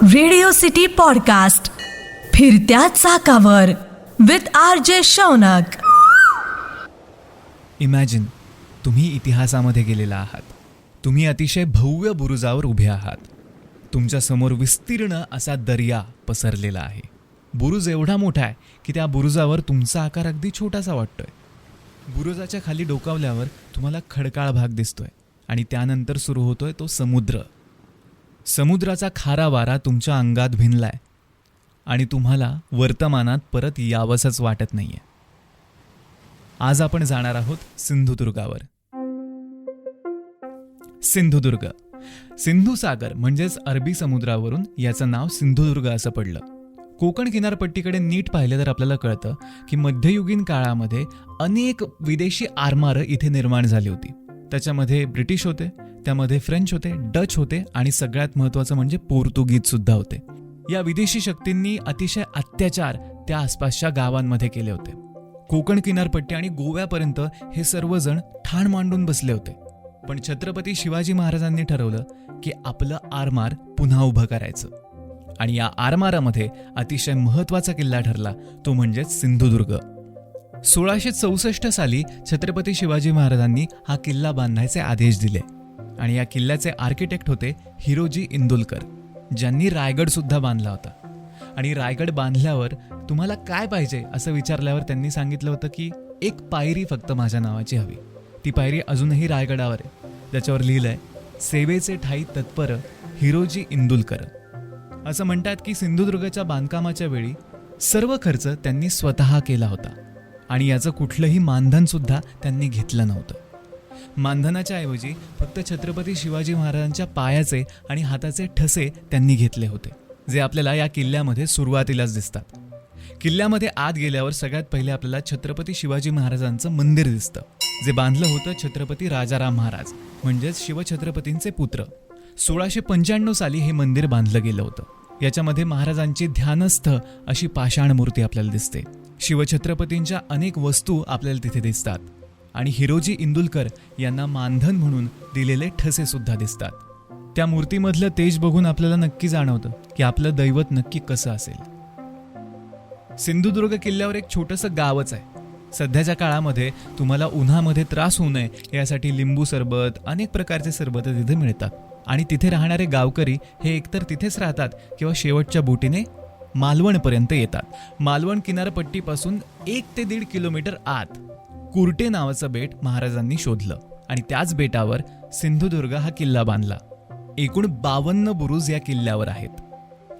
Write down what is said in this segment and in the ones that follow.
Radio city podcast फिरत्या चाकावर with RJ Shaunak. Imagine, तुम्ही इतिहासामध्ये गेलेला आहात. तुम्ही अतिशय भव्य बुरुजावर उभे आहात. तुमच्यासमोर विस्तीर्ण असा दर्या पसरलेला आहे. बुरुज एवढा मोठा आहे की त्या बुरुजावर तुमचा आकार अगदी छोटासा वाटतोय. बुरुजाच्या खाली डोकावल्यावर तुम्हाला खडकाळ भाग दिसतोय आणि त्यानंतर सुरू होतोय तो समुद्र. समुद्राचा खारा वारा तुमच्या अंगात भिनलाय आणि तुम्हाला वर्तमानात परत यावंसच वाटत नाहीये. आज आपण जाणार आहोत सिंधुदुर्गावर. सिंधुदुर्ग, सिंधू सागर म्हणजेच अरबी समुद्रावरून याचं नाव सिंधुदुर्ग असं पडलं. कोकण किनारपट्टीकडे नीट पाहिलं तर आपल्याला कळतं की मध्ययुगीन काळामध्ये अनेक विदेशी आरमारं इथे निर्माण झाली होती. त्याच्यामध्ये ब्रिटिश होते, त्यामध्ये फ्रेंच होते, डच होते आणि सगळ्यात महत्त्वाचं म्हणजे पोर्तुगीज सुद्धा होते. या विदेशी शक्तींनी अतिशय अत्याचार त्या आसपासच्या गावांमध्ये केले होते. कोकण किनारपट्टी आणि गोव्यापर्यंत हे सर्वजण ठाण मांडून बसले होते. पण छत्रपती शिवाजी महाराजांनी ठरवलं की आपलं आरमार पुन्हा उभं करायचं. आणि या आरमारामध्ये अतिशय महत्त्वाचा किल्ला ठरला तो म्हणजे सिंधुदुर्ग. 1664 साली छत्रपती शिवाजी महाराजांनी हा किल्ला बांधायचे आदेश दिले आणि या किल्ल्याचे आर्किटेक्ट होते हिरोजी इंदुलकर, ज्यांनी रायगड सुद्धा बांधला होता. आणि रायगड बांधल्यावर तुम्हाला काय पाहिजे असं विचारल्यावर त्यांनी सांगितलं होतं की एक पायरी फक्त माझ्या नावाची हवी. ती पायरी अजूनही रायगडावर आहे. त्याच्यावर लिहिलंय, सेवेचे ठाई तत्पर हिरोजी इंदुलकर. असं म्हणतात की सिंधुदुर्गच्या बांधकामाच्या वेळी सर्व खर्च त्यांनी स्वतः केला होता आणि याचं कुठलंही मानधन सुद्धा त्यांनी घेतलं नव्हतं. मानधनाच्या ऐवजी फक्त छत्रपती शिवाजी महाराजांच्या पायाचे आणि हाताचे ठसे त्यांनी घेतले होते, जे आपल्याला या किल्ल्यामध्ये सुरुवातीलाच दिसतात. किल्ल्यामध्ये आत गेल्यावर सगळ्यात पहिले आपल्याला छत्रपती शिवाजी महाराजांचं मंदिर दिसतं, जे बांधलं होतं छत्रपती राजाराम महाराज म्हणजेच शिवछत्रपतींचे पुत्र. 1695 साली हे मंदिर बांधलं गेलं होतं. याच्यामध्ये महाराजांची ध्यानस्थ अशी पाषाण मूर्ती आपल्याला दिसते. शिवछत्रपतींच्या अनेक वस्तू आपल्याला तिथे दिसतात आणि हिरोजी इंदुलकर यांना मानधन म्हणून दिलेले ठसे सुद्धा दिसतात. त्या मूर्तीमधलं तेज बघून आपल्याला नक्की जाणवतं की आपलं दैवत नक्की कसं असेल. सिंधुदुर्ग किल्ल्यावर एक छोटंसं गावच आहे. सध्याच्या काळामध्ये तुम्हाला उन्हामध्ये त्रास होऊ नये यासाठी लिंबू सरबत, अनेक प्रकारचे सरबत तिथे मिळतात. आणि तिथे राहणारे गावकरी हे एकतर तिथेच राहतात किंवा शेवटच्या बोटीने मालवणपर्यंत येतात. मालवण किनारपट्टीपासून 1 ते 1.5 किलोमीटर आत कुर्टे नावाचं बेट महाराजांनी शोधलं आणि त्याच बेटावर सिंधुदुर्ग हा किल्ला बांधला. एकूण 52 बुरुज या किल्ल्यावर आहेत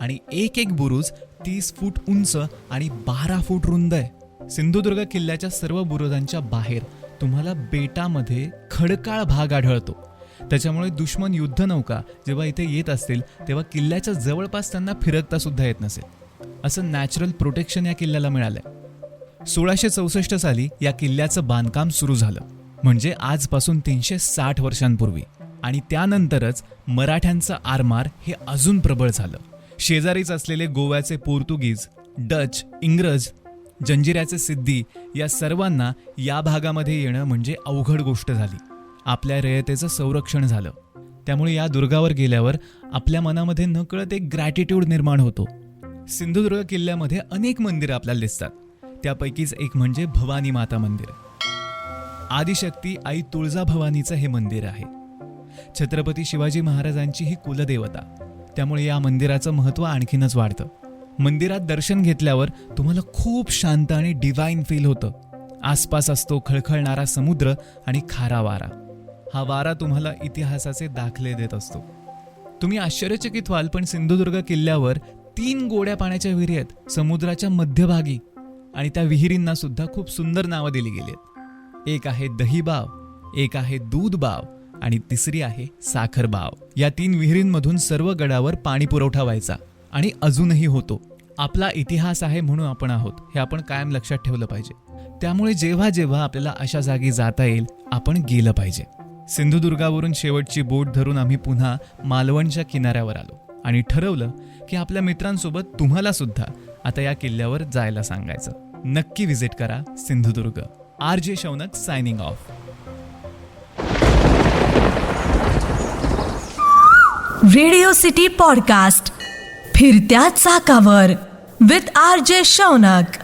आणि एक एक बुरुज 30 फूट उंच आणि 12 फूट रुंद आहे. सिंधुदुर्ग किल्ल्याच्या सर्व बुरुजांच्या बाहेर तुम्हाला बेटामध्ये खडकाळ भाग आढळतो. त्याच्यामुळे दुश्मन युद्धनौका जेव्हा इथे येत असतील तेव्हा किल्ल्याच्या जवळपास त्यांना फिरकता सुद्धा येत नसेल. असं नॅचरल प्रोटेक्शन या किल्ल्याला मिळालंय. 1664 साली या किल्ल्याचं बांधकाम सुरू झालं, म्हणजे आजपासून 360 वर्षांपूर्वी. आणि त्यानंतरच मराठ्यांचं आरमार हे अजून प्रबळ झालं. शेजारीच असलेले गोव्याचे पोर्तुगीज, डच, इंग्रज, जंजिऱ्याचे सिद्धी या सर्वांना या भागामध्ये येणं म्हणजे अवघड गोष्ट झाली. आपल्या रयतेचं संरक्षण झालं. त्यामुळे या दुर्गावर गेल्यावर आपल्या मनामध्ये नकळत एक ग्रॅटिट्यूड निर्माण होतो. सिंधुदुर्ग किल्ल्यामध्ये अनेक मंदिरं आपल्याला दिसतात. त्यापैकीच एक म्हणजे भवानी माता मंदिर. आदिशक्ती आई तुळजाभवानीचं हे मंदिर आहे. छत्रपती शिवाजी महाराजांची ही कुलदेवता, त्यामुळे या मंदिराचं महत्त्व आणखीनच वाढतं. मंदिरात दर्शन घेतल्यावर तुम्हाला खूप शांत आणि डिवाइन फील होतं. आसपास असतो खळखळणारा समुद्र आणि खारा वारा. हा वारा तुम्हाला इतिहासाचे दाखले देत असतो. तुम्ही आश्चर्यचकित व्हाल, पण सिंधुदुर्ग किल्ल्यावर 3 गोड्या पाण्याच्या विहिरी आहेत समुद्राच्या मध्यभागी आणि त्या विहिरींना सुद्धा खूप सुंदर नावं दिली गेली आहेत. एक आहे दही बाव, एक आहे दूध बाव आणि तिसरी आहे साखर बाव. या 3 विहिरींमधून सर्व गडावर पाणी पुरवठा व्हायचा आणि अजूनही होतो. आपला इतिहास आहे म्हणून आपण आहोत हे आपण कायम लक्षात ठेवलं पाहिजे. त्यामुळे जेव्हा जेव्हा आपल्याला अशा जागी जाता येईल आपण गेलं पाहिजे. सिंधुदुर्गावरून शेवटची बोट धरून आम्ही पुन्हा मालवणच्या किनाऱ्यावर आलो आणि ठरवलं की आपल्या मित्रांसोबत तुम्हाला सुद्धा आता या किल्ल्यावर जायला सांगायचं. नक्की विजिट करा Sindhudurg. RJ Shaunak signing off. Radio city podcast फिरत्या चाकावर विथ आर जे शौनक.